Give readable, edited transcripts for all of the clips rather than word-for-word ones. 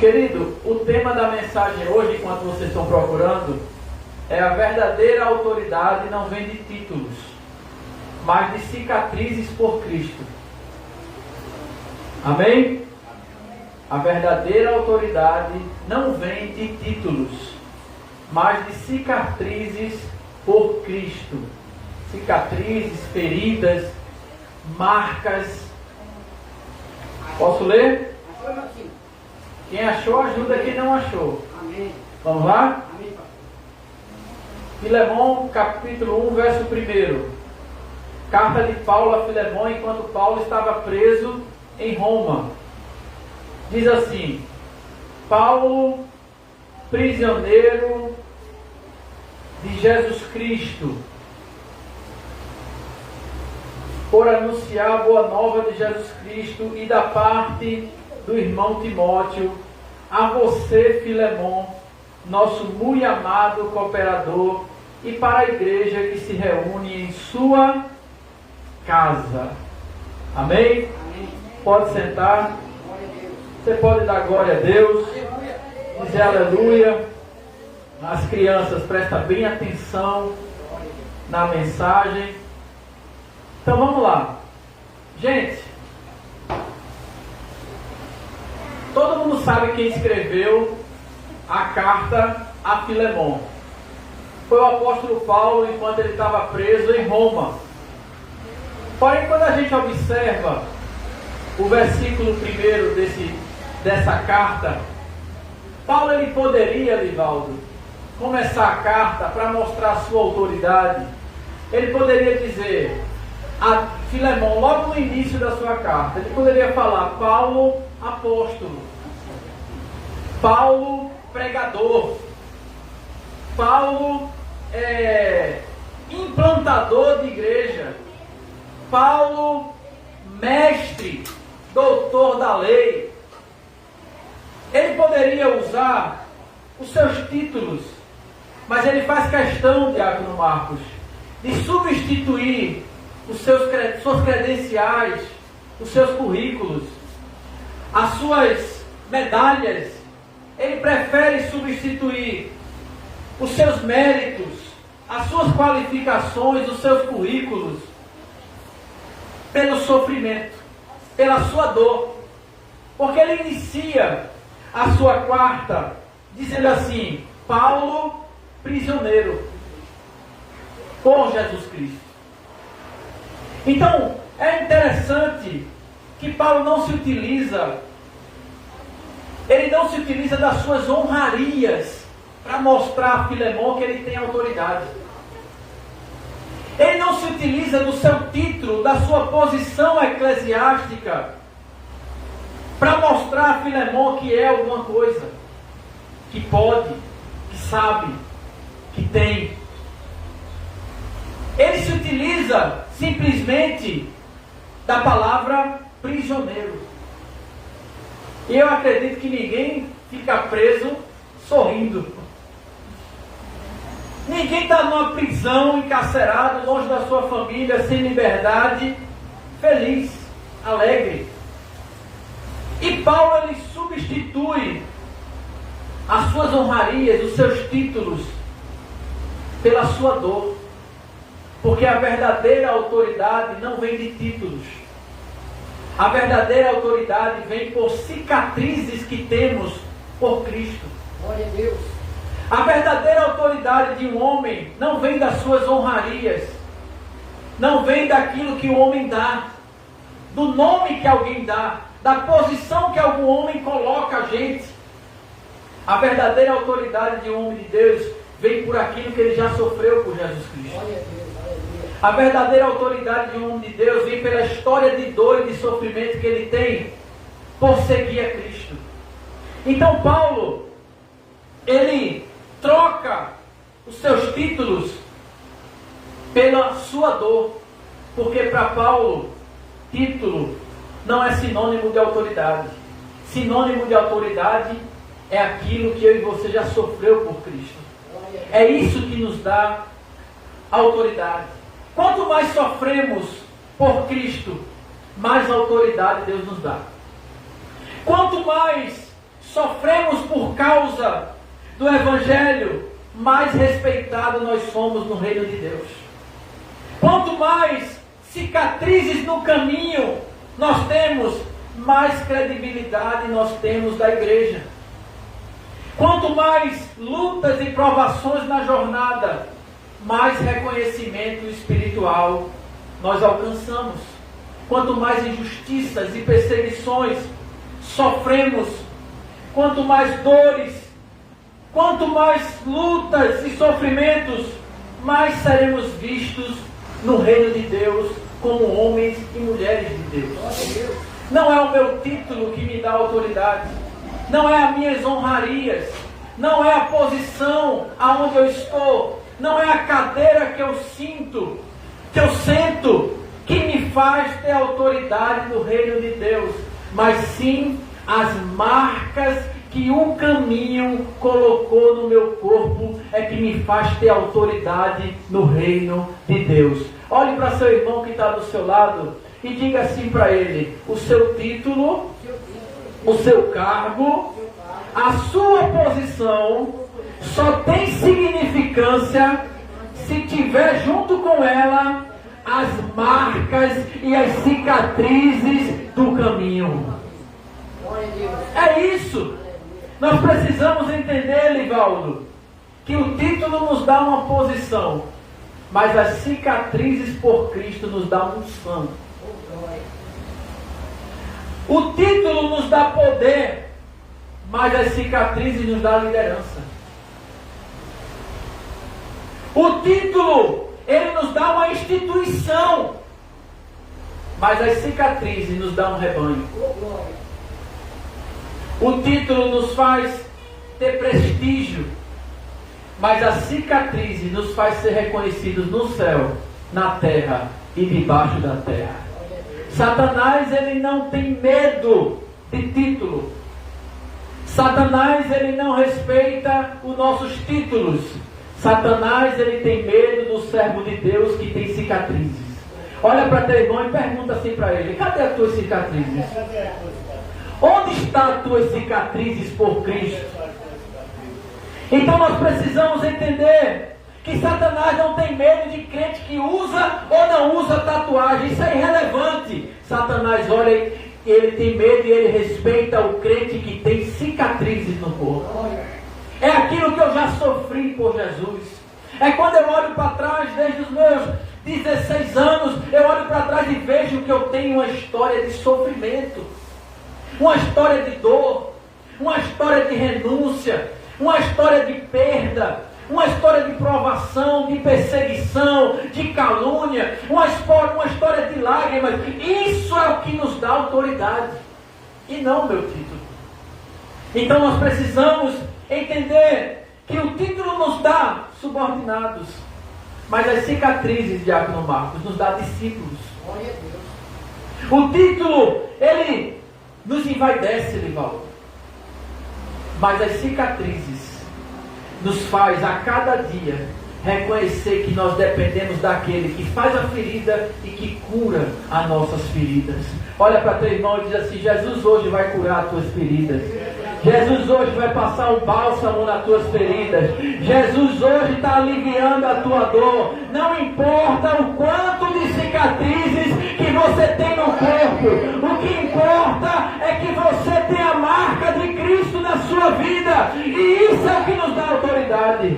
Querido, o tema da mensagem hoje, enquanto vocês estão procurando, é a verdadeira autoridade não vem de títulos, mas de cicatrizes por Cristo. Amém? A verdadeira autoridade não vem de títulos, mas de cicatrizes por Cristo. Cicatrizes, feridas, marcas. Posso ler? Quem achou, ajuda quem não achou. Amém. Vamos lá? Amém. Filemão, capítulo 1, verso 1. Carta de Paulo a Filemão, enquanto Paulo estava preso em Roma. Diz assim: Paulo, prisioneiro de Jesus Cristo, por anunciar a boa nova de Jesus Cristo e da parte do irmão Timóteo, a você, Filemão, nosso muito amado cooperador, e para a igreja que se reúne em sua casa. Amém? Amém. Pode sentar. Glória a Deus. Você pode dar glória a Deus, Aleluia. dizer aleluia. As crianças, prestem bem atenção na mensagem. Então vamos lá. Gente, todo mundo sabe quem escreveu a carta a Filemão. Foi o apóstolo Paulo, enquanto ele estava preso em Roma. Porém, quando a gente observa o versículo 1 dessa carta, Paulo ele poderia, Livaldo, começar a carta para mostrar a sua autoridade. Ele poderia dizer a Filemão, logo no início da sua carta, ele poderia falar: Paulo, apóstolo, Paulo, pregador, Paulo, implantador de igreja, Paulo, mestre, doutor da lei. Ele poderia usar os seus títulos, mas ele faz questão, Diácono Marcos, de substituir suas credenciais, os seus currículos, as suas medalhas. Ele prefere substituir os seus méritos, as suas qualificações, os seus currículos, pelo sofrimento, pela sua dor. Porque ele inicia a sua carta dizendo assim: Paulo, prisioneiro por Jesus Cristo. Então, é interessante que Paulo não se utiliza, ele não se utiliza das suas honrarias para mostrar a Filemão que ele tem autoridade. Ele não se utiliza do seu título, da sua posição eclesiástica, para mostrar a Filemão que é alguma coisa, que pode, que sabe, que tem. Ele se utiliza simplesmente da palavra prisioneiro. E eu acredito que ninguém fica preso sorrindo. Ninguém está numa prisão, encarcerado, longe da sua família, sem liberdade, feliz, alegre. E Paulo ele substitui as suas honrarias, os seus títulos, pela sua dor. Porque a verdadeira autoridade não vem de títulos. A verdadeira autoridade vem por cicatrizes que temos por Cristo. Glória a Deus. A verdadeira autoridade de um homem não vem das suas honrarias, não vem daquilo que o homem dá, do nome que alguém dá, da posição que algum homem coloca a gente. A verdadeira autoridade de um homem de Deus vem por aquilo que ele já sofreu por Jesus Cristo. Glória a Deus. A verdadeira autoridade de um homem de Deus vem pela história de dor e de sofrimento que ele tem por seguir a Cristo. Então Paulo, ele troca os seus títulos pela sua dor, porque para Paulo, título não é sinônimo de autoridade. Sinônimo de autoridade é aquilo que eu e você já sofreu por Cristo. É isso que nos dá autoridade. Quanto mais sofremos por Cristo, mais autoridade Deus nos dá. Quanto mais sofremos por causa do Evangelho, mais respeitado nós somos no reino de Deus. Quanto mais cicatrizes no caminho nós temos, mais credibilidade nós temos da igreja. Quanto mais lutas e provações na jornada, mais reconhecimento espiritual nós alcançamos. Quanto mais injustiças e perseguições sofremos, quanto mais dores, quanto mais lutas e sofrimentos, mais seremos vistos no reino de Deus como homens e mulheres de Deus. Não é o meu título que me dá autoridade, não é as minhas honrarias, não é a posição aonde eu estou, não é a cadeira que eu sinto, que eu sento, que me faz ter autoridade no reino de Deus, mas sim as marcas que o caminho colocou no meu corpo é que me faz ter autoridade no reino de Deus. Olhe para seu irmão que está do seu lado e diga assim para ele: o seu título, o seu cargo, a sua posição só tem significância se tiver junto com ela as marcas e as cicatrizes do caminho. É isso. Nós precisamos entender, Livaldo, que o título nos dá uma posição, mas as cicatrizes por Cristo nos dá unção. O título nos dá poder, mas as cicatrizes nos dá liderança. O título, ele nos dá uma instituição, mas as cicatrizes nos dá um rebanho. O título nos faz ter prestígio, mas a cicatriz nos faz ser reconhecidos no céu, na terra e debaixo da terra. Satanás, ele não tem medo de título. Satanás, ele não respeita os nossos títulos. Satanás, ele tem medo do servo de Deus que tem cicatrizes. Olha para teu irmão e pergunta assim para ele: cadê as tuas cicatrizes? Onde estão as tuas cicatrizes por Cristo? Então nós precisamos entender que Satanás não tem medo de crente que usa ou não usa tatuagem. Isso é irrelevante. Satanás olha, ele tem medo e ele respeita o crente que tem cicatrizes no corpo. É aquilo que eu já sofri por Jesus. É quando eu olho para trás, desde os meus 16 anos, eu olho para trás e vejo que eu tenho uma história de sofrimento, uma história de dor, uma história de renúncia, uma história de perda, uma história de provação, de perseguição, de calúnia, uma história de lágrimas. Isso é o que nos dá autoridade, e não o meu título. Então nós precisamos entender que o título nos dá subordinados, mas as cicatrizes, Diácono Marcos, nos dá discípulos. O título, ele nos envaidece, Livaldo, mas as cicatrizes nos faz a cada dia reconhecer que nós dependemos daquele que faz a ferida e que cura as nossas feridas. Olha para teu irmão e diz assim: Jesus hoje vai curar as tuas feridas. Jesus hoje vai passar um bálsamo nas tuas feridas. Jesus hoje está aliviando a tua dor. Não importa o quanto de cicatrizes que você tem no corpo. O que importa é que você tem a marca de Cristo na sua vida. E isso é o que nos dá autoridade.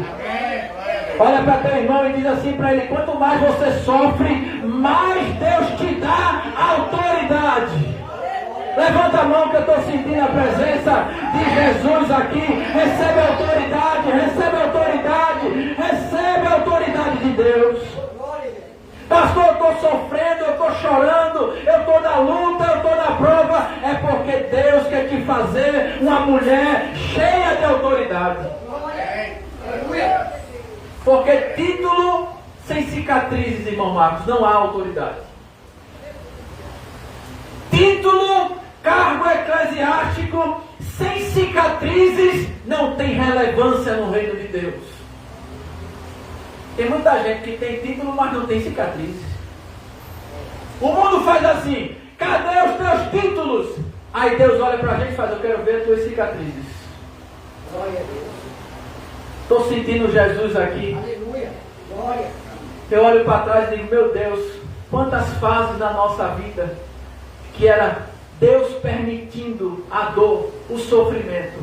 Olha para teu irmão e diz assim para ele: quanto mais você sofre, mais Deus te dá autoridade. Levanta a mão que eu estou sentindo a presença de Jesus aqui. Recebe a autoridade, recebe a autoridade, recebe a autoridade de Deus. Pastor, eu estou sofrendo, eu estou chorando, eu estou na luta, eu estou na prova. É porque Deus quer te fazer uma mulher cheia de autoridade. Porque título sem cicatrizes, irmão Marcos, não há autoridade. Título, cargo eclesiástico, sem cicatrizes, não tem relevância no reino de Deus. Tem muita gente que tem título, mas não tem cicatrizes. O mundo faz assim: cadê os teus títulos? Aí Deus olha para a gente e faz: eu quero ver as tuas cicatrizes. Glória a Deus. Estou sentindo Jesus aqui. Aleluia. Glória. Eu olho para trás e digo: meu Deus, quantas fases da nossa vida que era Deus permitindo a dor, o sofrimento,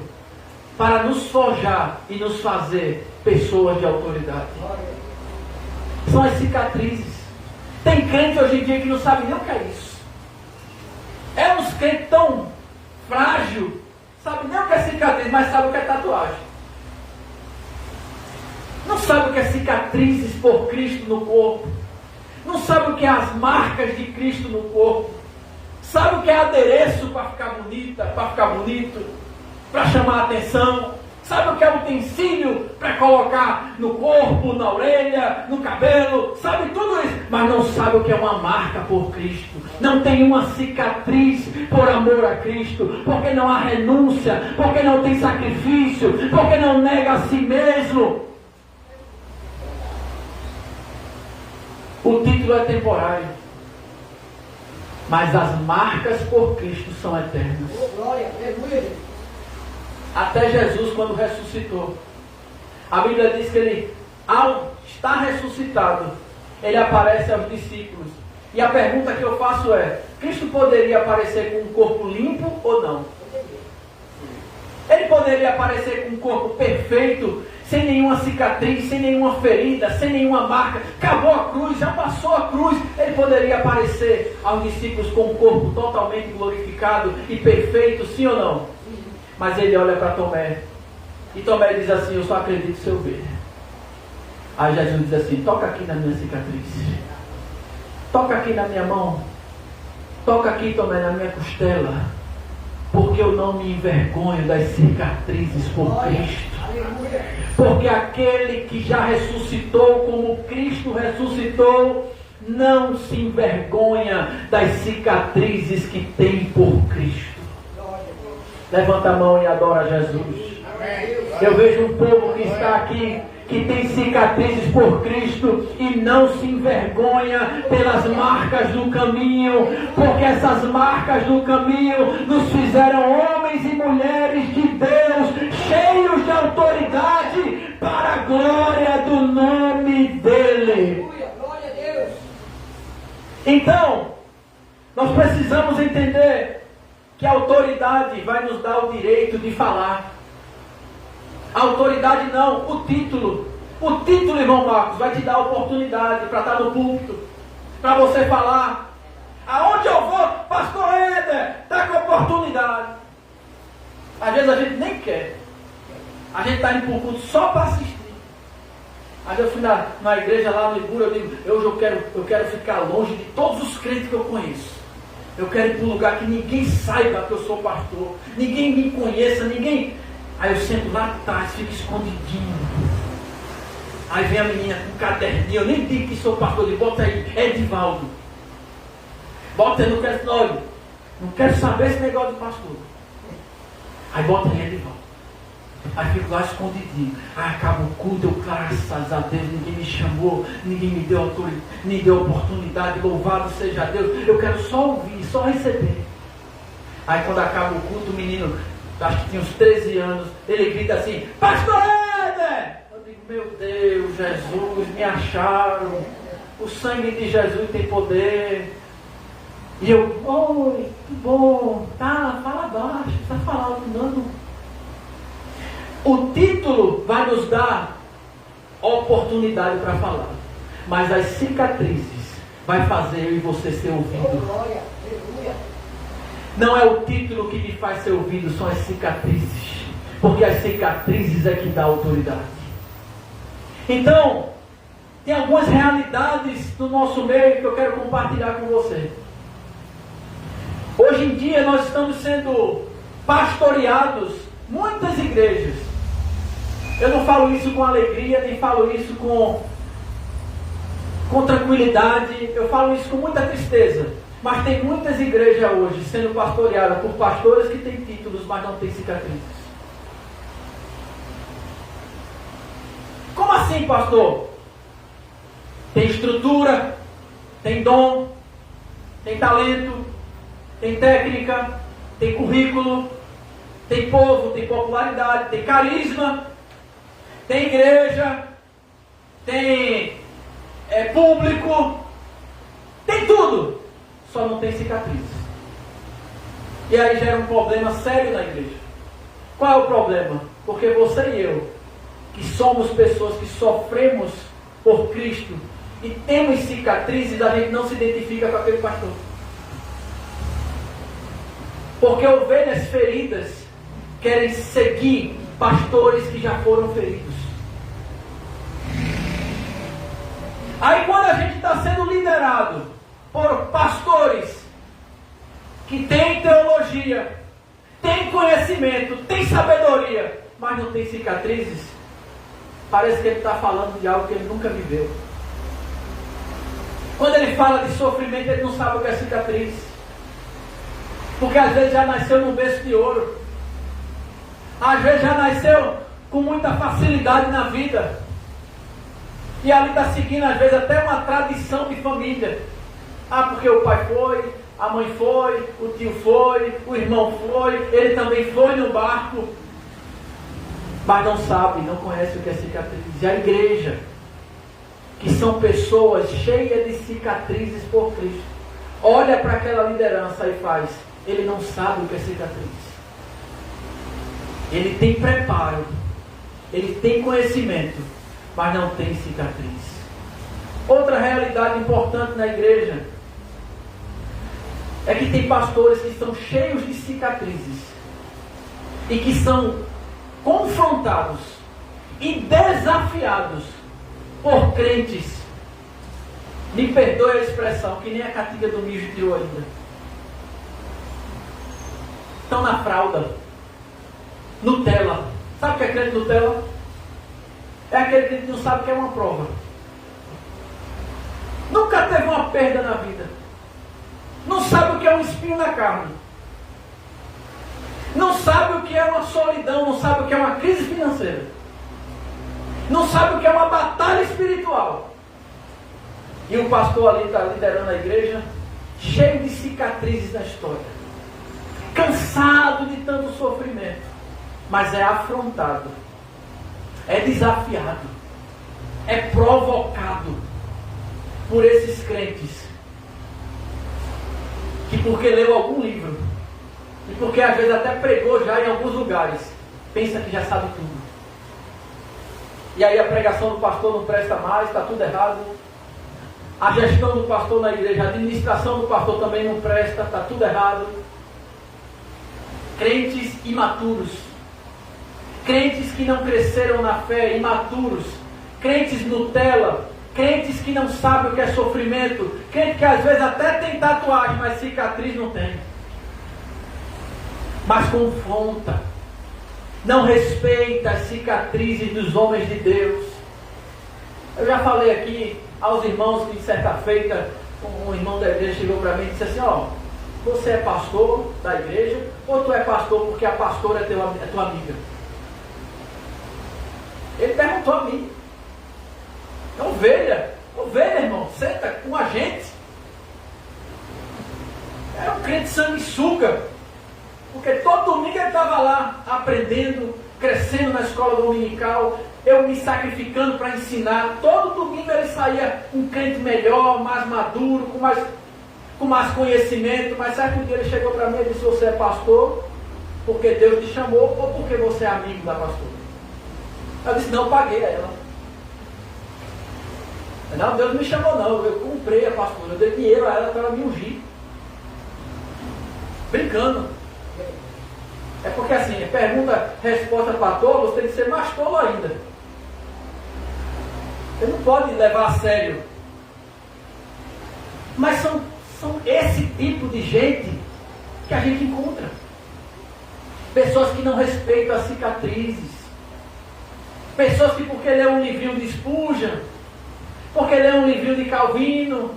para nos forjar e nos fazer pessoas de autoridade. São as cicatrizes. Tem crente hoje em dia que não sabe nem o que é isso. É uns crentes tão frágil, sabe nem o que é cicatriz, mas sabe o que é tatuagem. Não sabe o que é cicatrizes por Cristo no corpo. Não sabe o que é as marcas de Cristo no corpo. Sabe o que é adereço para ficar bonita, para ficar bonito, para chamar a atenção. Sabe o que é utensílio para colocar no corpo, na orelha, no cabelo. Sabe tudo isso, mas não sabe o que é uma marca por Cristo. Não tem uma cicatriz por amor a Cristo. Porque não há renúncia, porque não tem sacrifício, porque não nega a si mesmo. O título é temporário, mas as marcas por Cristo são eternas. Glória, aleluia. Até Jesus, quando ressuscitou, a Bíblia diz que ele, ao estar ressuscitado, ele aparece aos discípulos. E a pergunta que eu faço é: Cristo poderia aparecer com um corpo limpo ou não? Ele poderia aparecer com um corpo perfeito, sem nenhuma cicatriz, sem nenhuma ferida, sem nenhuma marca. Acabou a cruz, já passou a cruz. Ele poderia aparecer aos discípulos com um corpo totalmente glorificado e perfeito, sim ou não? Sim. Mas ele olha para Tomé. E Tomé diz assim: eu só acredito se eu ver. Aí Jesus diz assim: toca aqui na minha cicatriz. Toca aqui na minha mão. Toca aqui, Tomé, na minha costela. Porque eu não me envergonho das cicatrizes por Cristo. Porque aquele que já ressuscitou como Cristo ressuscitou, não se envergonha das cicatrizes que tem por Cristo. Levanta a mão e adora Jesus. Eu vejo um povo que está aqui, que tem cicatrizes por Cristo e não se envergonha pelas marcas do caminho, porque essas marcas do caminho nos fizeram homens e mulheres de Deus, cheios de autoridade para a glória do nome dEle. Glória a Deus. Então, nós precisamos entender que a autoridade vai nos dar o direito de falar. A autoridade não, o título. O título, irmão Marcos, vai te dar a oportunidade para estar no púlpito, para você falar. Aonde eu vou, pastor Éder, está com oportunidade. Às vezes a gente nem quer. A gente está indo para o culto só para assistir. Às vezes eu fui na igreja lá no Ibura, eu digo: hoje eu quero ficar longe de todos os crentes que eu conheço. Eu quero ir para um lugar que ninguém saiba que eu sou pastor. Ninguém me conheça, ninguém... Aí eu sento lá atrás, fico escondidinho. Aí vem a menina com um caderninho, eu nem digo que sou pastor, ele bota aí, Edivaldo. Bota aí, não quero saber esse negócio de pastor. Aí bota aí, Edivaldo. Aí fico lá escondidinho. Aí acaba o culto, eu, graças a Deus, ninguém me chamou, ninguém me deu autoridade, me deu oportunidade, louvado seja Deus. Eu quero só ouvir, só receber. Aí quando acaba o culto, o menino, acho que tinha uns 13 anos, ele grita assim: pastor Éder! Eu digo: meu Deus, Jesus, me acharam. O sangue de Jesus tem poder. E eu: oi, que bom, tá, fala baixo, não precisa falar alto não. O título vai nos dar oportunidade para falar, mas as cicatrizes vai fazer eu e você ser ouvido. Não é o título que me faz ser ouvido, são as cicatrizes. Porque as cicatrizes é que dá autoridade. Então, tem algumas realidades do nosso meio que eu quero compartilhar com você. Hoje em dia nós estamos sendo pastoreados, muitas igrejas. Eu não falo isso com alegria, nem falo isso com tranquilidade. Eu falo isso com muita tristeza. Mas tem muitas igrejas hoje sendo pastoreadas por pastores que têm títulos, mas não têm cicatrizes. Como assim, pastor? Tem estrutura, tem dom, tem talento, tem técnica, tem currículo, tem povo, tem popularidade, tem carisma, tem igreja, tem público, tem tudo, só não tem cicatriz. E aí gera um problema sério na igreja. Qual é o problema? Porque você e eu, que somos pessoas que sofremos por Cristo e temos cicatrizes, a gente não se identifica com aquele pastor. Porque ovelhas feridas querem seguir pastores que já foram feridos. Aí quando a gente está sendo liderado por pastores que têm teologia, têm conhecimento, têm sabedoria, mas não tem cicatrizes, parece que ele está falando de algo que ele nunca viveu. Quando ele fala de sofrimento, ele não sabe o que é cicatriz. Porque às vezes já nasceu num berço de ouro. Às vezes já nasceu com muita facilidade na vida. E ali está seguindo às vezes até uma tradição de família. Ah, porque o pai foi, a mãe foi, o tio foi, o irmão foi, ele também foi no barco. Mas não sabe, não conhece o que é cicatriz. E a igreja, que são pessoas cheias de cicatrizes por Cristo, olha para aquela liderança e faz, ele não sabe o que é cicatriz. Ele tem preparo, ele tem conhecimento, mas não tem cicatriz. Outra realidade importante na igreja é que tem pastores que estão cheios de cicatrizes e que são confrontados e desafiados por crentes, me perdoe a expressão, que nem a caatinga do mijo tirou ainda. Estão na fralda, Nutella. Sabe o que é crente Nutella? É aquele crente que não sabe o que é uma prova. Nunca teve uma perda na vida. Não sabe o que é um espinho na carne. Não sabe o que é uma solidão, não sabe o que é uma crise financeira. Não sabe o que é uma batalha espiritual. E o pastor ali está liderando a igreja, cheio de cicatrizes na história. Cansado de tanto sofrimento. Mas é afrontado. É desafiado. É provocado por esses crentes. Que porque leu algum livro, e porque às vezes até pregou já em alguns lugares, pensa que já sabe tudo. E aí a pregação do pastor não presta mais, está tudo errado. A gestão do pastor na igreja, a administração do pastor também não presta, está tudo errado. Crentes imaturos. Crentes que não cresceram na fé, imaturos. Crentes Nutella. Crentes que não sabem o que é sofrimento. Crente que às vezes até tem tatuagem, mas cicatriz não tem. Mas confronta. Não respeita as cicatrizes dos homens de Deus. Eu já falei aqui aos irmãos que certa feita um irmão da igreja chegou para mim e disse assim, ó, você é pastor da igreja ou tu é pastor porque a pastora é tua amiga? Ele perguntou a mim. É ovelha, irmão, senta com a gente. Era um crente sanguessuga. Porque todo domingo ele estava lá, aprendendo, crescendo na escola dominical, eu me sacrificando para ensinar. Todo domingo ele saía um crente melhor, mais maduro, com mais conhecimento. Mas certo dia ele chegou para mim e disse, você é pastor porque Deus te chamou ou porque você é amigo da pastora? Eu disse, não, paguei a ela. Não, Deus não me chamou não, eu comprei a pastora, eu dei dinheiro a ela para ela me ungir. Brincando. É porque assim, pergunta, resposta para tolo, você tem que ser mais tolo ainda. Você não pode levar a sério. Mas são esse tipo de gente que a gente encontra. Pessoas que não respeitam as cicatrizes. Pessoas que porque lê um livrinho de Spurgeon, porque lê um livrinho de Calvino,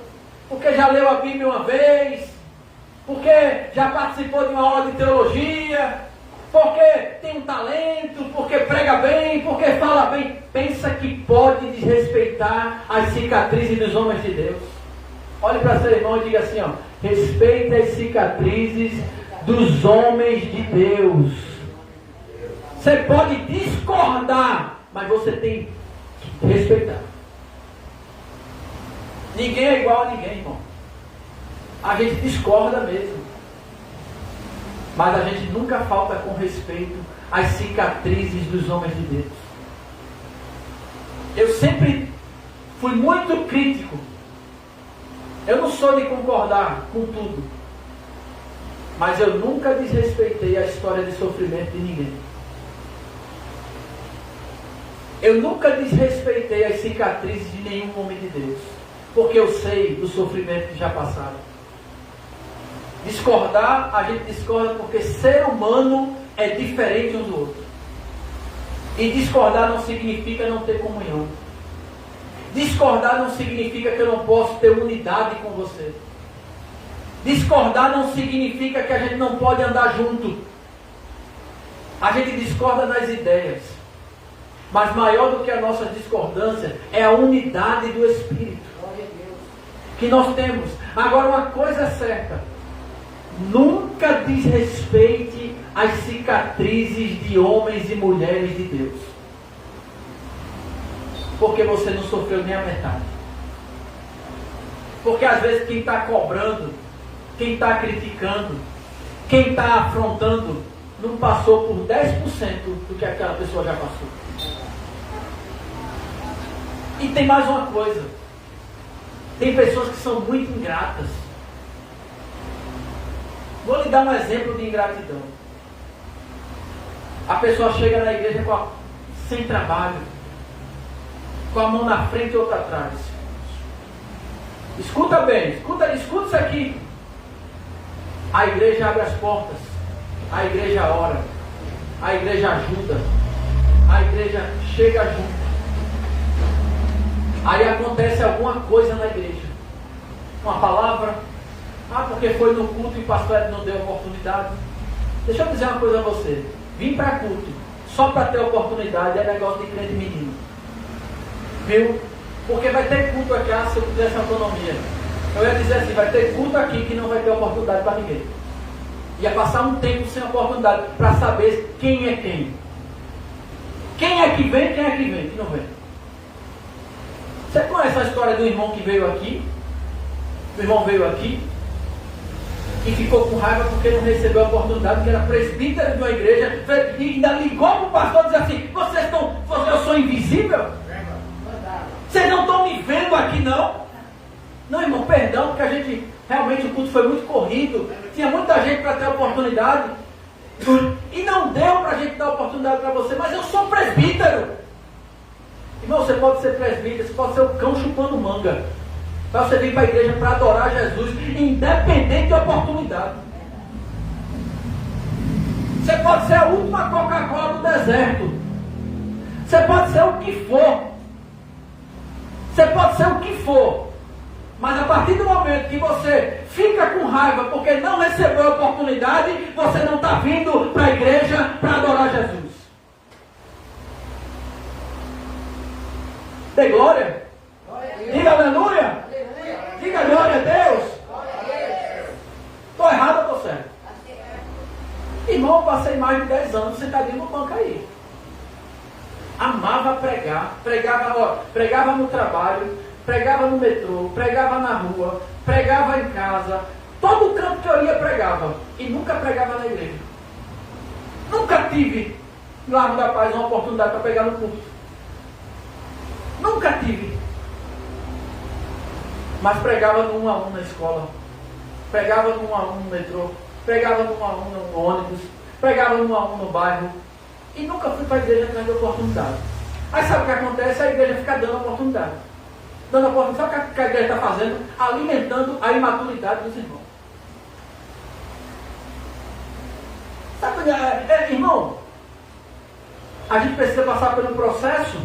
porque já leu a Bíblia uma vez, porque já participou de uma aula de teologia, porque tem um talento, porque prega bem, porque fala bem, pensa que pode desrespeitar as cicatrizes dos homens de Deus. Olhe para seu irmão e diga assim, ó, respeita as cicatrizes dos homens de Deus. Você pode discordar, mas você tem que respeitar. Ninguém é igual a ninguém, irmão. A gente discorda mesmo. Mas a gente nunca falta com respeito às cicatrizes dos homens de Deus. Eu sempre fui muito crítico. Eu não sou de concordar com tudo. Mas eu nunca desrespeitei a história de sofrimento de ninguém. Eu nunca desrespeitei as cicatrizes de nenhum homem de Deus. Porque eu sei do sofrimento que já passaram. Discordar, a gente discorda porque ser humano é diferente um do outro. E discordar não significa não ter comunhão. Discordar não significa que eu não posso ter unidade com você. Discordar não significa que a gente não pode andar junto. A gente discorda nas ideias. Mas maior do que a nossa discordância é a unidade do Espírito que nós temos. Agora, uma coisa é certa: nunca desrespeite as cicatrizes de homens e mulheres de Deus, porque você não sofreu nem a metade. Porque às vezes quem está cobrando, quem está criticando, quem está afrontando, não passou por 10% do que aquela pessoa já passou. E tem mais uma coisa: tem pessoas que são muito ingratas. Vou lhe dar um exemplo de ingratidão. A pessoa chega na igreja sem trabalho, com a mão na frente e outra atrás. Escuta bem, escuta isso aqui. A igreja abre as portas, a igreja ora, a igreja ajuda, a igreja chega junto. Aí acontece alguma coisa na igreja. Uma palavra. Porque foi no culto e o pastor não deu oportunidade. Deixa eu dizer uma coisa a você. Vim para culto só para ter oportunidade é negócio de crente menino. Viu? Porque vai ter culto aqui, se eu tivesse autonomia. Eu ia dizer assim, vai ter culto aqui que não vai ter oportunidade para ninguém. Ia passar um tempo sem oportunidade para saber quem é quem. Quem é que vem, que não vem. Você conhece a história do irmão que veio aqui? O irmão veio aqui e ficou com raiva porque não recebeu a oportunidade, que era presbítero de uma igreja, e ainda ligou para o pastor e disse assim: eu sou invisível? Vocês não estão me vendo aqui não? Não, irmão, perdão, porque a gente, realmente o culto foi muito corrido, tinha muita gente para ter oportunidade, e não deu para a gente dar oportunidade para você, mas eu sou presbítero. Irmão, você pode ser presbítero, você pode ser o cão chupando manga, para você vir para a igreja para adorar Jesus, independente de oportunidade. Você pode ser a última Coca-Cola do deserto. Você pode ser o que for. Você pode ser o que for. Mas a partir do momento que você fica com raiva porque não recebeu a oportunidade, você não está vindo para a igreja para adorar Jesus. Dê glória. Diga aleluia. Diga glória a Deus. Estou errado ou estou certo? Irmão, eu passei mais de 10 anos sentadinho no banco aí. Amava pregar. Pregava no trabalho, pregava no metrô, pregava na rua, pregava em casa. Todo canto que eu ia pregava. E nunca pregava na igreja. Nunca tive no Largo da Paz uma oportunidade para pegar no culto. Nunca tive. Mas pregava no 1 a 1 na escola. Pregava no 1 a 1 no metrô. Pregava no 1 a 1 no ônibus. Pregava no 1 a 1 no bairro. E nunca fui para a igreja atrás de oportunidade. Aí sabe o que acontece? A igreja fica dando oportunidade. Dando oportunidade. Sabe o que a igreja está fazendo? Alimentando a imaturidade dos irmãos. Sabe, irmão? A gente precisa passar pelo processo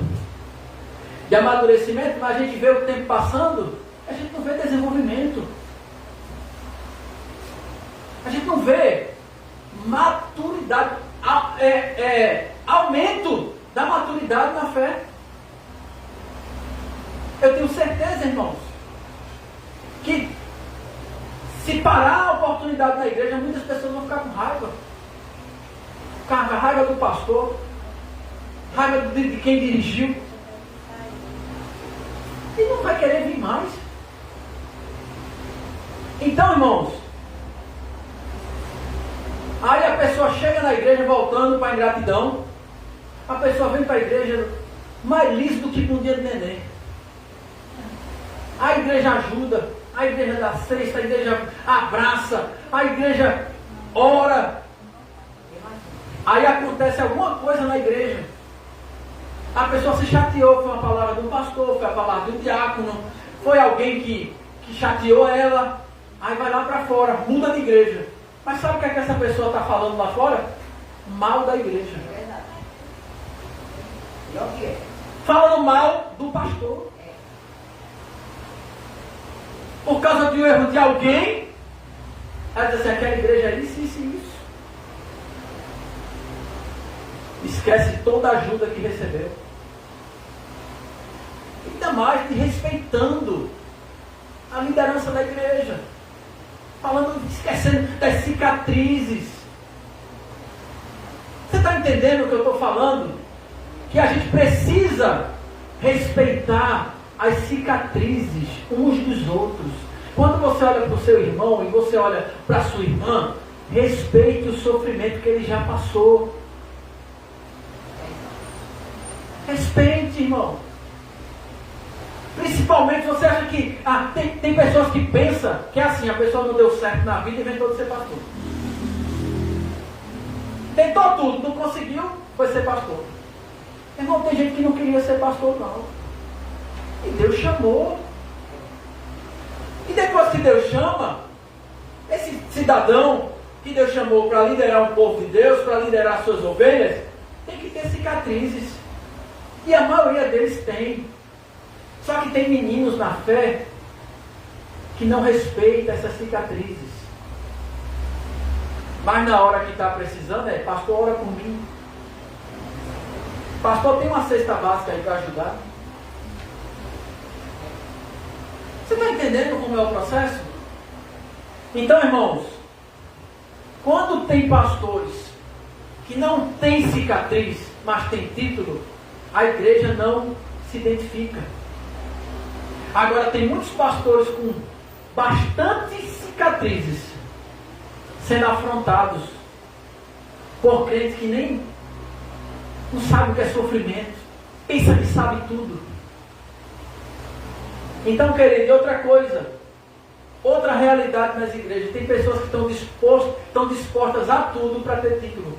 de amadurecimento, mas a gente vê o tempo passando, a gente não vê desenvolvimento. A gente não vê maturidade, aumento da maturidade na fé. Eu tenho certeza, irmãos, que Se parar a oportunidade na igreja, muitas pessoas vão ficar com raiva. Ficar com raiva do pastor, raiva de quem dirigiu. E não vai querer vir mais. Então, irmãos, aí a pessoa chega na igreja voltando para a ingratidão. A pessoa vem para a igreja mais liso do que para um dia de neném. A igreja ajuda, a igreja dá cesta, a igreja abraça, a igreja ora. Aí acontece alguma coisa na igreja. A pessoa se chateou, foi uma palavra de um pastor, foi a palavra de um diácono, foi alguém que chateou ela. Aí vai lá para fora, muda de igreja. Mas sabe o que é que essa pessoa está falando lá fora? Mal da igreja. E o que é? Falando mal do pastor. Por causa de um erro de alguém, ela diz assim, aquela igreja é isso, isso e isso. Esquece toda a ajuda que recebeu. Ainda mais de respeitando a liderança da igreja. Falando, esquecendo das cicatrizes. Você está entendendo o que eu estou falando? Que a gente precisa respeitar as cicatrizes uns dos outros. Quando você olha para o seu irmão e você olha para a sua irmã, respeite o sofrimento que ele já passou. Respeite, irmão. Principalmente você acha que tem pessoas que pensam que é assim, a pessoa não deu certo na vida e inventou de ser pastor. Tentou tudo, não conseguiu, foi ser pastor. Irmão, tem gente que não queria ser pastor, não. E Deus chamou. E depois que Deus chama, esse cidadão que Deus chamou para liderar um povo de Deus, para liderar suas ovelhas, tem que ter cicatrizes. E a maioria deles tem. Só que tem meninos na fé que não respeitam essas cicatrizes. Mas na hora que está precisando, pastor, ora por mim. Pastor, tem uma cesta básica aí para ajudar. Você está entendendo como é o processo? Então, irmãos, quando tem pastores que não têm cicatriz, mas têm título, a igreja não se identifica. Agora, tem muitos pastores com bastantes cicatrizes sendo afrontados por crentes que nem não sabem o que é sofrimento, pensa que sabe tudo. Então, querido, e outra coisa, outra realidade nas igrejas, tem pessoas que estão dispostas a tudo para ter título.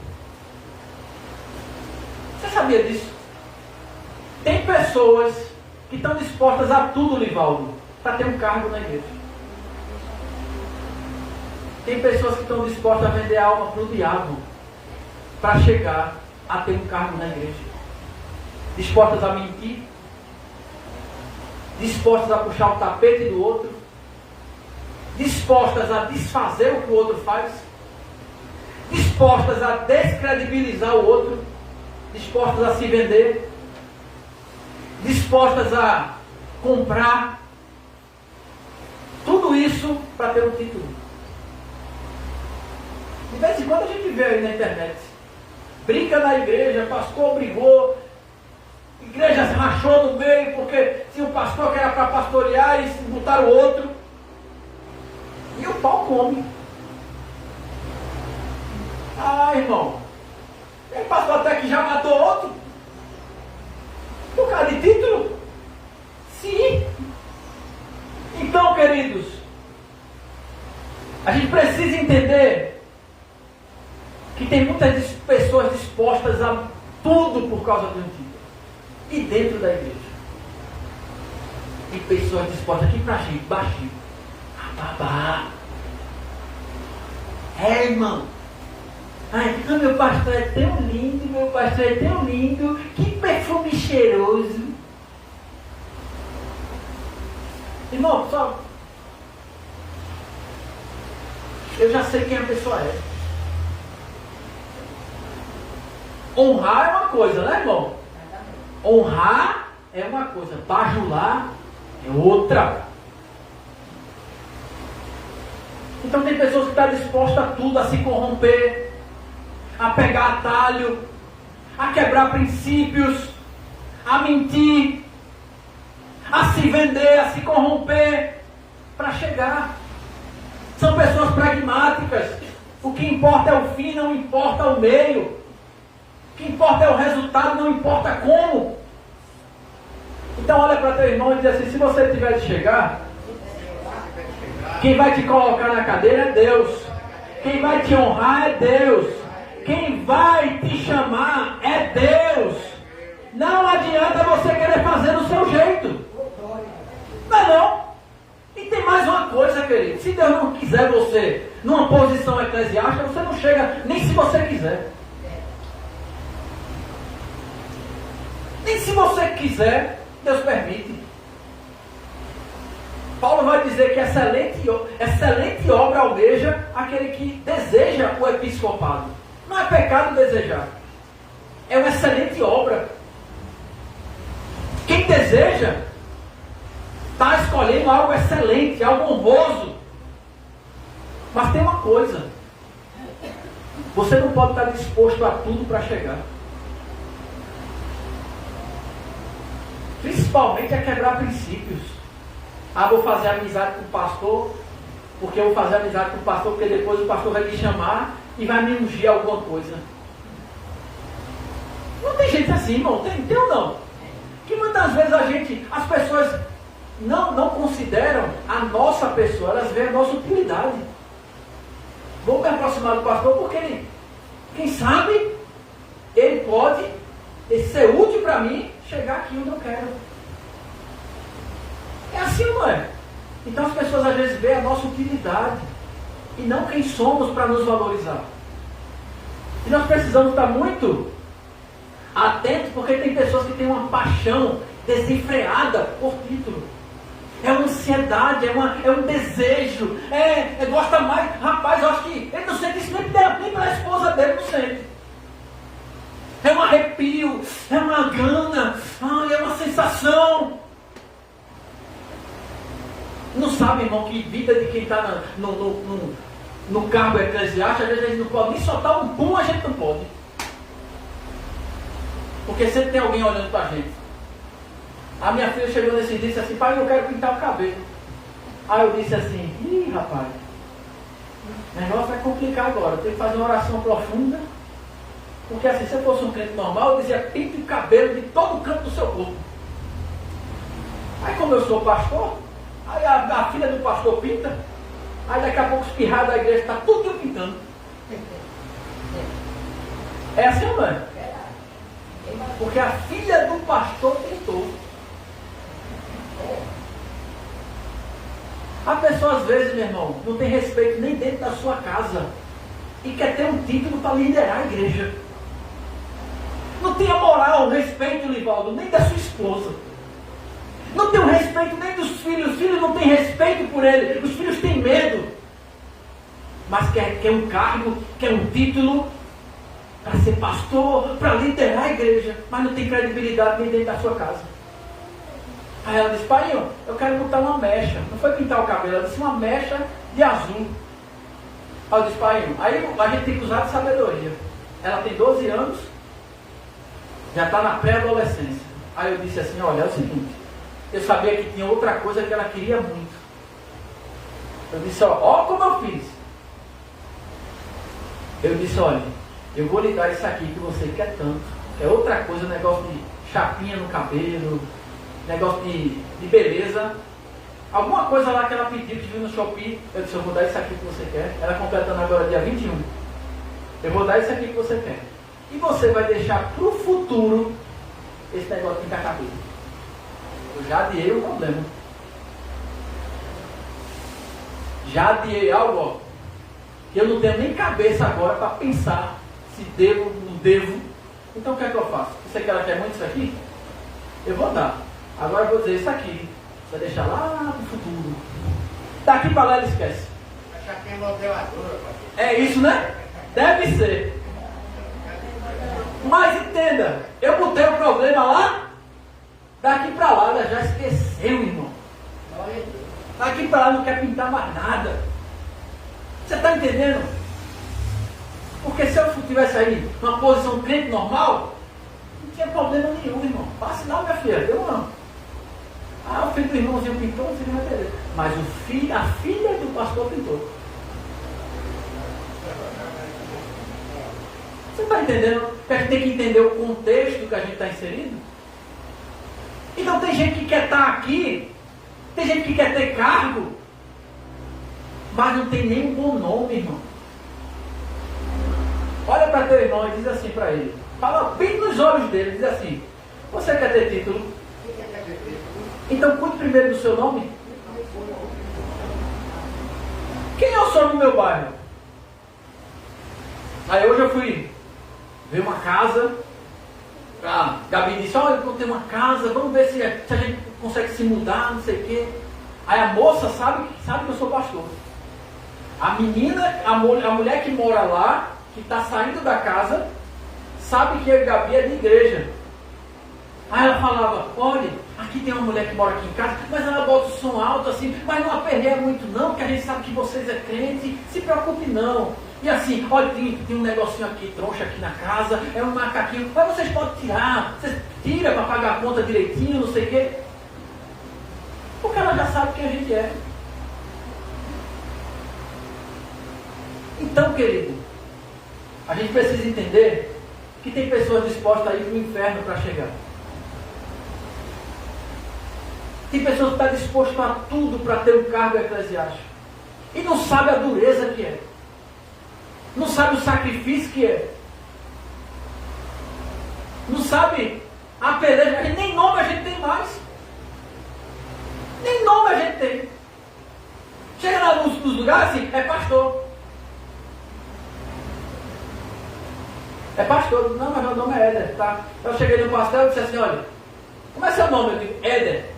Você sabia disso? Tem pessoas que estão dispostas a tudo, Livaldo, para ter um cargo na igreja. Tem pessoas que estão dispostas a vender a alma para o diabo para chegar a ter um cargo na igreja. Dispostas a mentir, dispostas a puxar o tapete do outro, dispostas a desfazer o que o outro faz, dispostas a descredibilizar o outro, dispostas a se vender, dispostas a comprar, tudo isso para ter um título. De vez em quando a gente vê aí na internet, briga na igreja, pastor brigou, igreja se rachou no meio, porque se o pastor que era para pastorear, eles botaram o outro, e o pau come. Ah, irmão, tem pastor até que já matou outro, por causa de título? Sim. Então, queridos, a gente precisa entender que tem muitas pessoas dispostas a tudo por causa de um título. E dentro da igreja. Tem pessoas dispostas aqui pra gente, baixinho. Babá. Irmão. Ai, meu pastor é tão lindo, meu pastor é tão lindo. Que perfume cheiroso. Irmão, só. Eu já sei quem a pessoa é. Honrar é uma coisa, né, irmão? Honrar é uma coisa, bajular é outra. Então tem pessoas que estão dispostas a tudo, a se corromper, a pegar atalho, a quebrar princípios, a mentir, a se vender, a se corromper para chegar. São pessoas pragmáticas. O que importa é o fim, não importa o meio. O que importa é o resultado, não importa como. Então olha para teu irmão e diz assim: se você tiver de chegar, quem vai te colocar na cadeira é Deus. Quem vai te honrar é Deus. Quem vai te chamar é Deus. Não adianta você querer fazer do seu jeito. Não é não. E tem mais uma coisa, querido. Se Deus não quiser você numa posição eclesiástica, você não chega nem se você quiser. Nem se você quiser, Deus permite. Paulo vai dizer que excelente obra almeja aquele que deseja o episcopado. Não é pecado desejar. É uma excelente obra. Quem deseja está escolhendo algo excelente, algo honroso. Mas tem uma coisa: você não pode estar disposto a tudo para chegar. Principalmente a quebrar princípios. Vou fazer amizade com o pastor, porque eu vou fazer amizade com o pastor, porque depois o pastor vai me chamar e vai me ungir alguma coisa. Não tem gente assim, irmão. Tem ou não? Que muitas vezes as pessoas não consideram a nossa pessoa, elas veem a nossa utilidade. Vou me aproximar do pastor porque quem sabe, ele pode ser útil para mim, chegar aqui onde eu quero. É assim, não é? Então as pessoas às vezes veem a nossa utilidade e não quem somos para nos valorizar. E nós precisamos estar muito atentos, porque tem pessoas que têm uma paixão desenfreada por título. É uma ansiedade, é um desejo, gosta mais. Rapaz, eu acho que ele não sente isso nem pela esposa dele, não sente. É um arrepio, é uma gana, é uma sensação. Não sabe, irmão, que vida de quem está no cargo eclesiástico, às vezes a gente não pode nem soltar um pum, a gente não pode. Porque sempre tem alguém olhando para a gente. A minha filha chegou nesse dia e disse assim: pai, eu quero pintar o cabelo. Aí eu disse assim: ih, rapaz, o negócio vai complicar agora, tem que fazer uma oração profunda. Porque assim, se eu fosse um crente normal, eu dizia: pinte o cabelo de todo o canto do seu corpo. Aí como eu sou pastor, aí a filha do pastor pinta, aí daqui a pouco os pirrados da igreja está tudo pintando. É assim, mãe? Porque a filha do pastor pintou. A pessoa às vezes, meu irmão, não tem respeito nem dentro da sua casa e quer ter um título para liderar a igreja. Não tem a moral, o respeito, Livaldo, nem da sua esposa. Não tem o respeito nem dos filhos. Os filhos não têm respeito por ele. Os filhos têm medo. Mas quer um cargo, quer um título para ser pastor, para liderar a igreja. Mas não tem credibilidade nem dentro da sua casa. Aí ela disse: pai, eu quero botar uma mecha. Não foi pintar o cabelo, ela disse: uma mecha de azul. Aí eu disse: pai, aí a gente tem que usar de sabedoria. Ela tem 12 anos, já está na pré-adolescência. Aí eu disse assim: olha, é o seguinte, eu sabia que tinha outra coisa que ela queria muito. Eu disse: ó como eu fiz. Eu disse: olha, eu vou lhe dar isso aqui que você quer tanto. É outra coisa, negócio de chapinha no cabelo, negócio de beleza. Alguma coisa lá que ela pediu, que viu no Shopee. Eu disse: eu vou dar isso aqui que você quer. Ela completando agora dia 21. Eu vou dar isso aqui que você quer. E você vai deixar para o futuro esse negócio de pintar cabelo. Eu já adiei o problema. Já adiei algo, ó, que eu não tenho nem cabeça agora para pensar se devo ou não devo. Então o que é que eu faço? Você que ela quer muito isso aqui? Eu vou dar. Agora eu vou dizer isso aqui. Você vai deixar lá no futuro. Daqui para lá ele esquece. Achar que é modeladora. É isso, né? Deve ser. Mas entenda, eu botei o problema lá, daqui para lá ela já esqueceu, irmão. Daqui para lá não quer pintar mais nada. Você está entendendo? Porque se eu estivesse aí numa posição crente normal, não tinha problema nenhum, irmão. Passe lá, minha filha, deu uma. Ah, o filho do irmãozinho pintou, o filho vai ter. Mas a filha do pastor pintou. Você está entendendo? Que a gente tem que entender o contexto que a gente está inserindo. Então tem gente que quer estar aqui, tem gente que quer ter cargo, mas não tem nem um bom nome, irmão. Olha para teu irmão e diz assim para ele. Fala bem nos olhos dele, diz assim: você quer ter título? Então cuide primeiro do seu nome. Quem eu sou no meu bairro? Aí hoje eu fui ver uma casa. A Gabi disse: olha, eu vou ter uma casa, vamos ver se a gente consegue se mudar, não sei o quê. Aí a moça sabe que eu sou pastor. A menina, a mulher que mora lá, que está saindo da casa, sabe que a Gabi é de igreja. Aí ela falava: olha, aqui tem uma mulher que mora aqui em casa, mas ela bota o som alto assim, mas não aperreia muito não, porque a gente sabe que vocês é crente, se preocupe não. E assim, olha, tem um negocinho aqui, troncha aqui na casa, é um macaquinho, mas vocês podem tirar, vocês tiram para pagar a conta direitinho, não sei o quê. Porque ela já sabe quem a gente é. Então, querido, a gente precisa entender que tem pessoas dispostas a ir para o inferno para chegar. Tem pessoas que estão dispostas a tudo para ter um cargo eclesiástico. E não sabe a dureza que é. Não sabe o sacrifício que é. Não sabe a peleja. Nem nome a gente tem mais. Nem nome a gente tem. Chega lá nos lugares assim, é pastor. É pastor. Não, mas meu nome é Éder, tá? Eu cheguei no pastel e disse assim: olha, como é seu nome? Eu digo: Éder.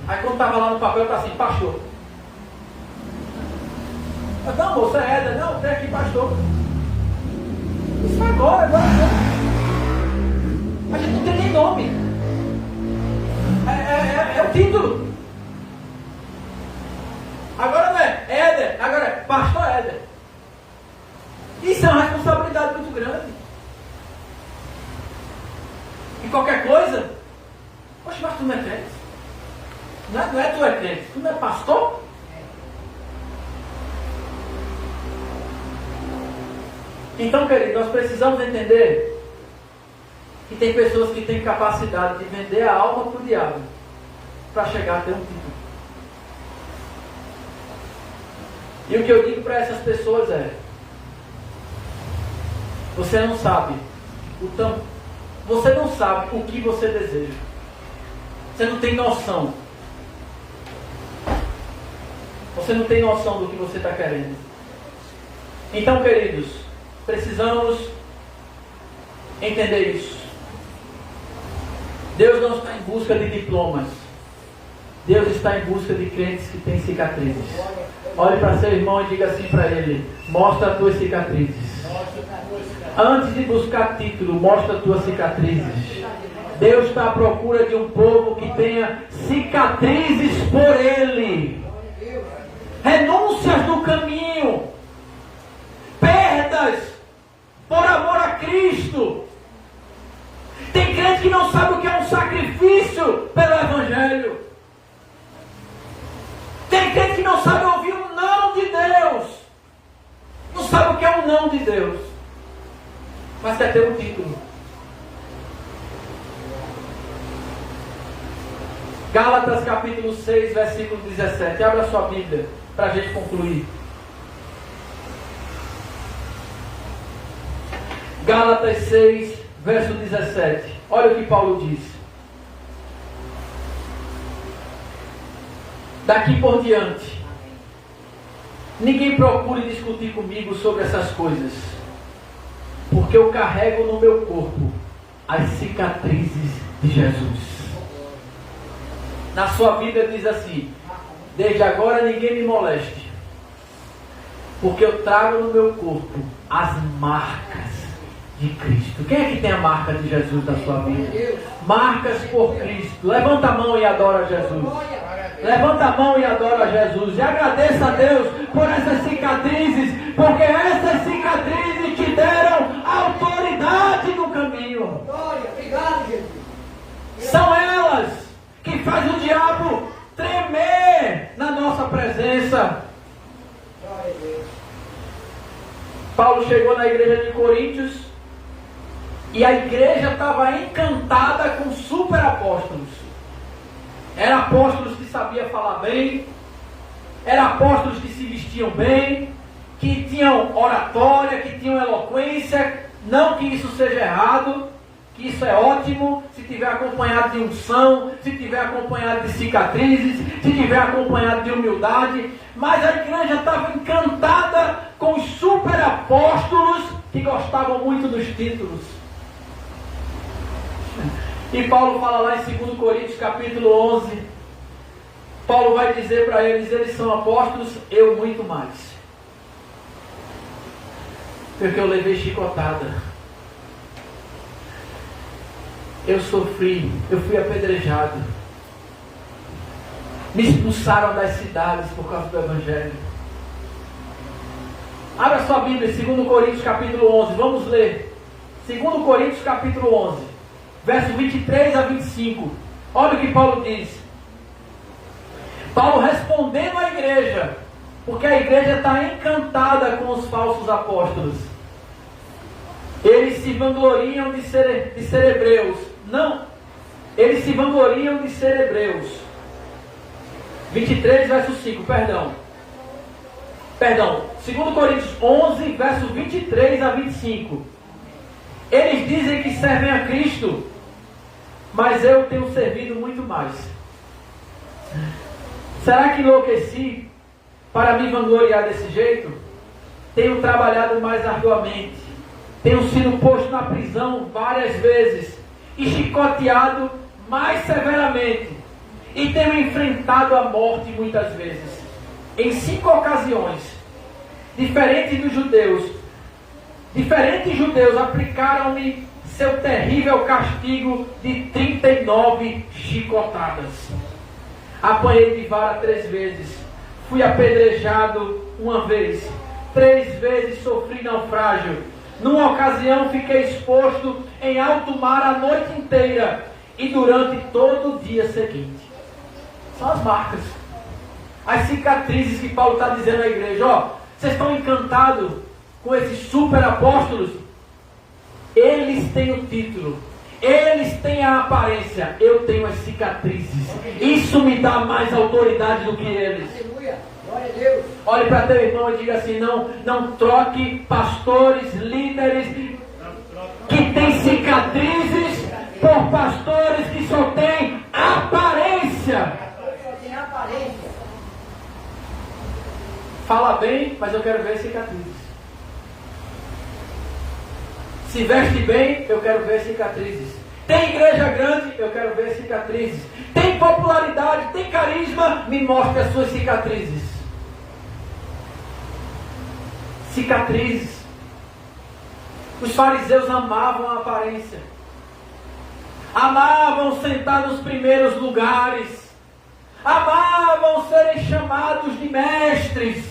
Aí quando estava lá no papel, tá assim: pastor. Eu, não, moça, é Éder. Não, tem aqui pastor. Isso agora. A gente não tem nem nome. É o título. Agora não é Éder, agora é pastor Éder. Isso é uma responsabilidade muito grande. E qualquer coisa, poxa, mas tu não é crente? Não é tu é crente, tu não é pastor? Então, querido, nós precisamos entender que tem pessoas que têm capacidade de vender a alma para o diabo para chegar a ter um título. E o que eu digo para essas pessoas é: você não sabe o que você deseja. Você não tem noção. Você não tem noção do que você está querendo. Então, queridos, precisamos entender isso. Deus não está em busca de diplomas. Deus está em busca de crentes que têm cicatrizes. Olhe para seu irmão e diga assim para ele: mostra as tuas cicatrizes. Antes de buscar título, mostra as tuas cicatrizes. Deus está à procura de um povo que tenha cicatrizes por Ele. Renúncias do caminho. Perdas por amor a Cristo. Tem crente que não sabe o que é um sacrifício pelo Evangelho. Tem crente que não sabe ouvir um não de Deus. Não sabe o que é um não de Deus. Mas quer ter um título. Gálatas capítulo 6, versículo 17. Abra a sua Bíblia para a gente concluir. Gálatas 6, verso 17. Olha o que Paulo diz. Daqui por diante, ninguém procure discutir comigo sobre essas coisas, porque eu carrego no meu corpo as cicatrizes de Jesus. Na sua Bíblia diz assim: desde agora ninguém me moleste, porque eu trago no meu corpo as marcas de Cristo. Quem é que tem a marca de Jesus na sua vida? Marcas por Cristo. Levanta a mão e adora Jesus. Levanta a mão e adora a Jesus. E agradeça a Deus por essas cicatrizes, porque essas cicatrizes te deram autoridade no caminho. Glória, obrigado, Jesus. São elas que fazem o diabo tremer na nossa presença. Glória a Deus. Paulo chegou na igreja de Coríntios e a igreja estava encantada com super apóstolos. Eram apóstolos que sabiam falar bem, eram apóstolos que se vestiam bem, que tinham oratória, que tinham eloquência. Não que isso seja errado, que isso é ótimo, se tiver acompanhado de unção, se tiver acompanhado de cicatrizes, se tiver acompanhado de humildade. Mas a igreja estava encantada com os super apóstolos que gostavam muito dos títulos. E Paulo fala lá em 2 Coríntios capítulo 11, Paulo vai dizer para eles são apóstolos, eu muito mais. Porque eu levei chicotada, eu sofri, eu fui apedrejado, me expulsaram das cidades por causa do Evangelho. Abra sua Bíblia, 2 Coríntios capítulo 11, vamos ler. 2 Coríntios capítulo 11, versos 23 a 25. Olha o que Paulo diz. Paulo respondendo à igreja, porque a igreja está encantada com os falsos apóstolos. Eles se vangloriam de ser hebreus. Não, eles se vangloriam de ser hebreus. 23, verso 5, perdão. 2 Coríntios 11, verso 23 a 25. Eles dizem que servem a Cristo, mas eu tenho servido muito mais. Será que enlouqueci para me vangloriar desse jeito? Tenho trabalhado mais arduamente, tenho sido posto na prisão várias vezes e chicoteado mais severamente, e tenho enfrentado a morte muitas vezes. Em 5 ocasiões, diferentes judeus aplicaram-me seu terrível castigo de 39 chicotadas. Apanhei de vara 3 vezes, fui apedrejado 1 vez, 3 vezes sofri naufrágio. Numa ocasião fiquei exposto em alto mar a noite inteira e durante todo o dia seguinte. São as marcas, as cicatrizes que Paulo está dizendo à igreja. Ó, vocês estão encantados com esses super apóstolos? Eles têm o título, eles têm a aparência, eu tenho as cicatrizes. Isso me dá mais autoridade do que eles. Aleluia. Glória a Deus. Olhe para teu irmão e diga assim: não troque pastores, líderes que têm cicatrizes por pastores que só têm aparência. Só tem aparência. Fala bem, mas eu quero ver cicatrizes. Se veste bem, eu quero ver cicatrizes. Tem igreja grande, eu quero ver cicatrizes. Tem popularidade, tem carisma, me mostre as suas cicatrizes. Cicatrizes. Os fariseus amavam a aparência, amavam sentar nos primeiros lugares, amavam serem chamados de mestres,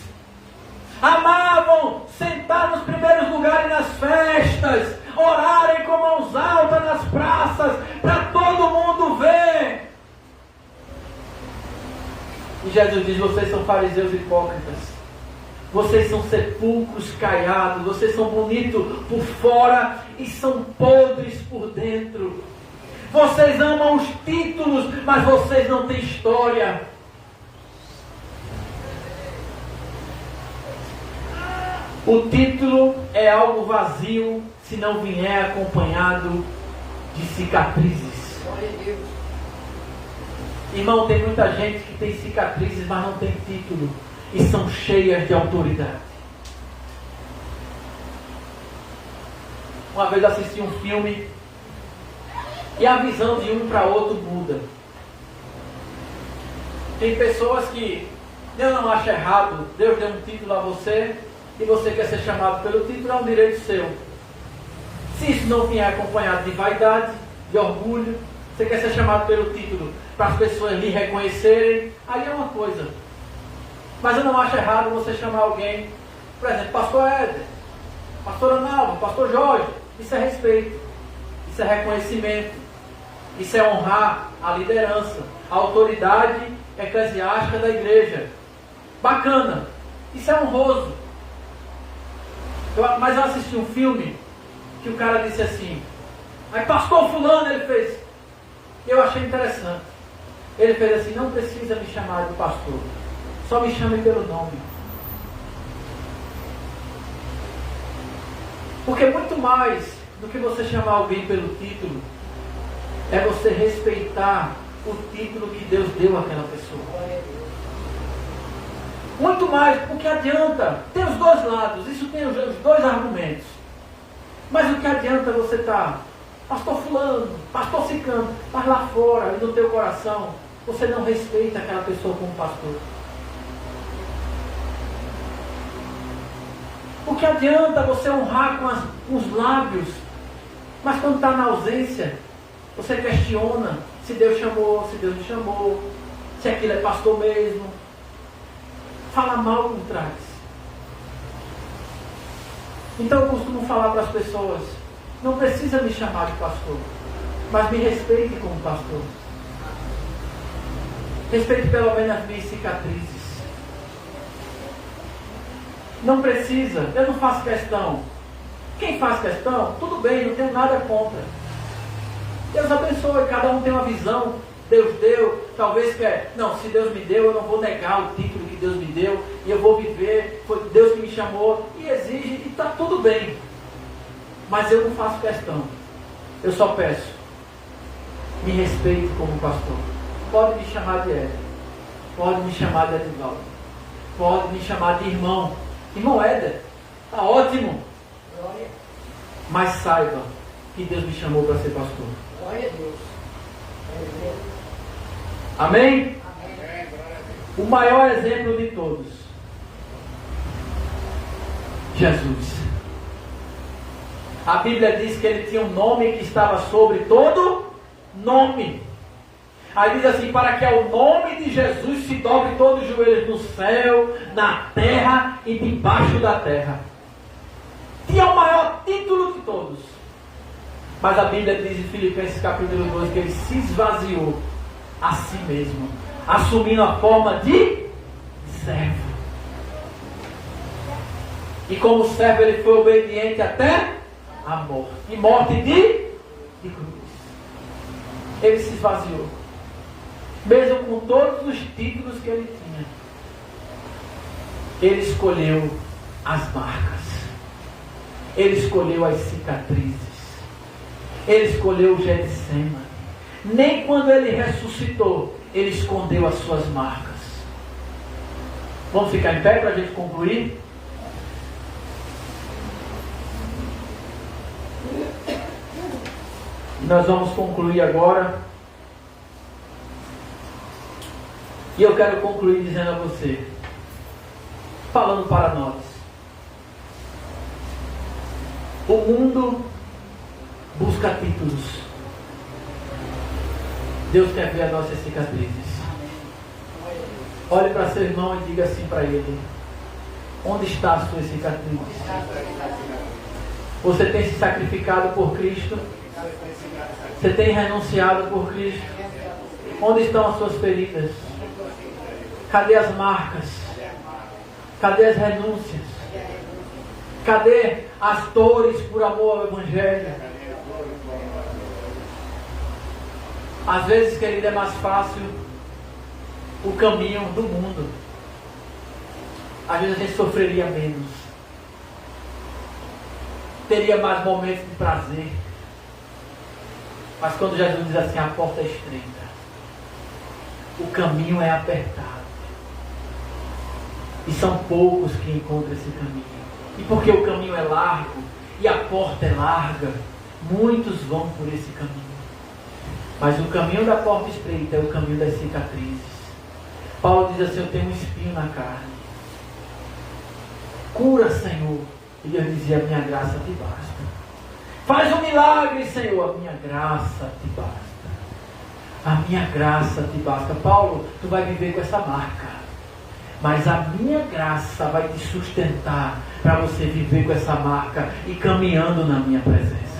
amavam sentar nos primeiros lugares nas festas, orarem com mãos altas nas praças, para todo mundo ver. E Jesus diz: vocês são fariseus hipócritas, vocês são sepulcros caiados, vocês são bonitos por fora e são podres por dentro. Vocês amam os títulos, mas vocês não têm história. O título é algo vazio se não vier acompanhado de cicatrizes. Glória a Deus. Irmão, tem muita gente que tem cicatrizes, mas não tem título, e são cheias de autoridade. Uma vez assisti um filme e a visão de um para outro muda. Tem pessoas que Deus não acha errado, Deus deu um título a você e você quer ser chamado pelo título, é um direito seu. Se isso não vier acompanhado de vaidade, de orgulho, Você quer ser chamado pelo título para as pessoas lhe reconhecerem, aí é uma coisa. Mas eu não acho errado você chamar alguém, por exemplo, pastor Éder, pastora Nalva, pastor Jorge. Isso é respeito, isso é reconhecimento, isso é honrar a liderança, a autoridade eclesiástica da igreja. Bacana, isso é honroso. Mas eu assisti um filme que o cara disse assim, aí pastor fulano, ele fez, eu achei interessante. Ele fez assim, não precisa me chamar de pastor, só me chame pelo nome. Porque muito mais do que você chamar alguém pelo título, é você respeitar o título que Deus deu àquela pessoa. Muito mais, porque adianta, tem os dois lados, isso tem os dois argumentos. Mas o que adianta você estar, pastor fulano, pastor ciclano, mas lá fora, e no teu coração, você não respeita aquela pessoa como pastor. O que adianta você honrar com os lábios, mas quando está na ausência, você questiona se Deus chamou, se Deus não chamou, se aquilo é pastor mesmo. Fala mal por trás. Então eu costumo falar para as pessoas, não precisa me chamar de pastor, mas me respeite como pastor. Respeite pelo menos as minhas cicatrizes. Não precisa, eu não faço questão. Quem faz questão, tudo bem, não tenho nada contra. Deus abençoe, cada um tem uma visão. Deus deu, talvez quer, não, se Deus me deu, eu não vou negar o título que Deus me deu, e eu vou viver, foi Deus que me chamou, e exige, e está tudo bem. Mas eu não faço questão, eu só peço, me respeite como pastor. Pode me chamar de Éder, pode me chamar de Edivaldo, pode me chamar de irmão Éder, está ótimo. Glória. Mas saiba que Deus me chamou para ser pastor. Glória a Deus. Glória a Deus. Amém? O maior exemplo de todos, Jesus. A Bíblia diz que ele tinha um nome que estava sobre todo nome. Aí diz assim, para que ao nome de Jesus se dobre todos os joelhos no céu, na terra e debaixo da terra. Tinha o maior título de todos. Mas a Bíblia diz em Filipenses capítulo 2 que ele se esvaziou a si mesmo, assumindo a forma de servo. E como servo ele foi obediente até a morte. E morte de cruz. Ele se esvaziou. Mesmo com todos os títulos que ele tinha. Ele escolheu as marcas. Ele escolheu as cicatrizes. Ele escolheu o Getsemane. Nem quando ele ressuscitou, ele escondeu as suas marcas. Vamos ficar em pé para a gente concluir? Nós vamos concluir agora. E eu quero concluir dizendo a você, falando para nós. O mundo busca títulos. Deus quer ver as nossas cicatrizes. Olhe para seu irmão e diga assim para ele: onde está a sua cicatriz? Você tem se sacrificado por Cristo? Você tem renunciado por Cristo? Onde estão as suas feridas? Cadê as marcas? Cadê as renúncias? Cadê as dores por amor ao Evangelho? Às vezes, querido, é mais fácil o caminho do mundo. Às vezes a gente sofreria menos. Teria mais momentos de prazer. Mas quando Jesus diz assim, a porta é estreita, o caminho é apertado, e são poucos que encontram esse caminho. E porque o caminho é largo e a porta é larga, muitos vão por esse caminho. Mas o caminho da porta estreita é o caminho das cicatrizes. Paulo diz assim, eu tenho um espinho na carne. Cura, Senhor. E Deus dizia, a minha graça te basta. Faz um milagre, Senhor, a minha graça te basta. A minha graça te basta. Paulo, tu vai viver com essa marca. Mas a minha graça vai te sustentar para você viver com essa marca e caminhando na minha presença.